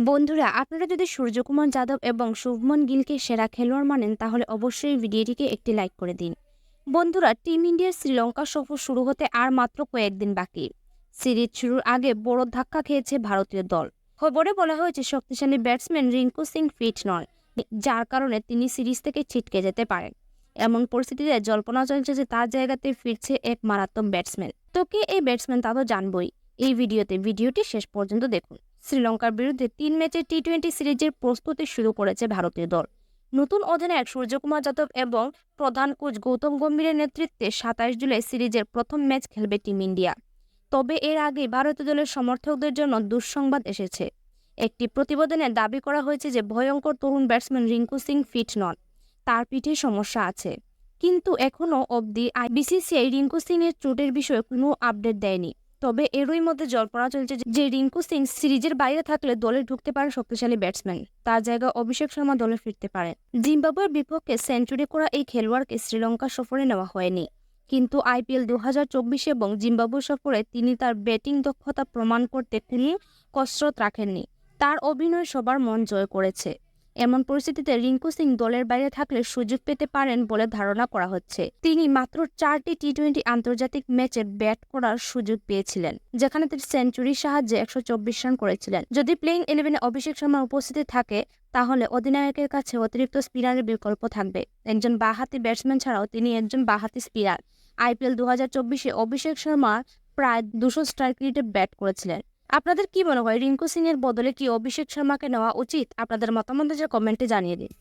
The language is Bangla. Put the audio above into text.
বন্ধুরা, আপনারা যদি সূর্যকুমার যাদব এবং শুভমন গিলকে সেরা খেলোয়াড় মানেন তাহলে অবশ্যই ভিডিওটিকে একটি লাইক করে দিন। বন্ধুরা, টিম ইন্ডিয়ার শ্রীলঙ্কা সফর শুরু হতে আর মাত্র কয়েকদিন বাকি। সিরিজ শুরুর আগে বড় ধাক্কা খেয়েছে ভারতীয় দল। খবরে বলা হয়েছে শক্তিশালী ব্যাটসম্যান রিঙ্কু সিং ফিট নন, যার কারণে তিনি সিরিজ থেকে ছিটকে যেতে পারেন। এমন পরিস্থিতিতে জল্পনা চলছে যে তার জায়গাতে ফিরছে এক মারাত্মক ব্যাটসম্যান। তো কে এই ব্যাটসম্যান তা তো জানবই। এই ভিডিওটি শেষ পর্যন্ত দেখুন। শ্রীলঙ্কার বিরুদ্ধে 3 ম্যাচের টি-20 সিরিজের প্রস্তুতি শুরু করেছে ভারতীয় দল। নতুন অধিনায়ক সূর্যকুমার যাদব এবং প্রধান কোচ গৌতম গম্ভীরের নেতৃত্বে 27 জুলাই সিরিজের প্রথম ম্যাচ খেলবে টিম ইন্ডিয়া। তবে এর আগে ভারতীয় দলের সমর্থকদের জন্য দুঃসংবাদ এসেছে। একটি প্রতিবেদনে দাবি করা হয়েছে যে ভয়ঙ্কর তরুণ ব্যাটসম্যান রিঙ্কু সিং ফিট নন, তার পিঠে সমস্যা আছে। কিন্তু এখনও অবধি বিসিসিআই রিঙ্কু সিং এর চোটের বিষয়ে কোনো আপডেট দেয়নি। তবে এরই মধ্যে জল্পনা চলছে যে রিঙ্কু সিং সিরিজের বাইরে থাকলে দলে ঢুকতে পারেন শক্তিশালী ব্যাটসম্যান। তার জায়গায় অভিষেক শর্মা দলে ফিরতে পারেন। জিম্বাবুয়ের বিপক্ষে সেঞ্চুরি করা এই খেলোয়াড়কে শ্রীলঙ্কা সফরে নেওয়া হয়নি, কিন্তু আইপিএল 2024 এবং জিম্বাবুয়ে সফরে তিনি তার ব্যাটিং দক্ষতা প্রমাণ করতে কোনো কসরত রাখেননি। তার অভিনয় সবার মন জয় করেছে। এমন পরিস্থিতিতে রিঙ্কু সিং দলের বাইরে থাকলে সুযোগ পেতে পারেন বলে ধারণা করা হচ্ছে। তিনি মাত্র 4টি টি-20 আন্তর্জাতিক ম্যাচে ব্যাট করার সুযোগ পেয়েছিলেন, যেখানে তিনি সেঞ্চুরির সাহায্যে 124 রান করেছিলেন। যদি প্লেইং 11-এ অভিষেক শর্মার উপস্থিতি থাকে, তাহলে অধিনায়কের কাছে অতিরিক্ত স্পিনারের বিকল্প থাকবে। একজন বাঁহাতি ব্যাটসম্যান ছাড়াও তিনি একজন বাঁহাতি স্পিনার। আইপিএল 2024-এ অভিষেক শর্মা প্রায় 200 স্ট্রাইক রেটে ব্যাট করেছিলেন। আপনাদের কি মনে হয়, রিঙ্কু সিং এর বদলে কি অভিষেক শর্মাকে নেওয়া উচিত? আপনাদের মতামত কমেন্টে জানিয়ে দিন।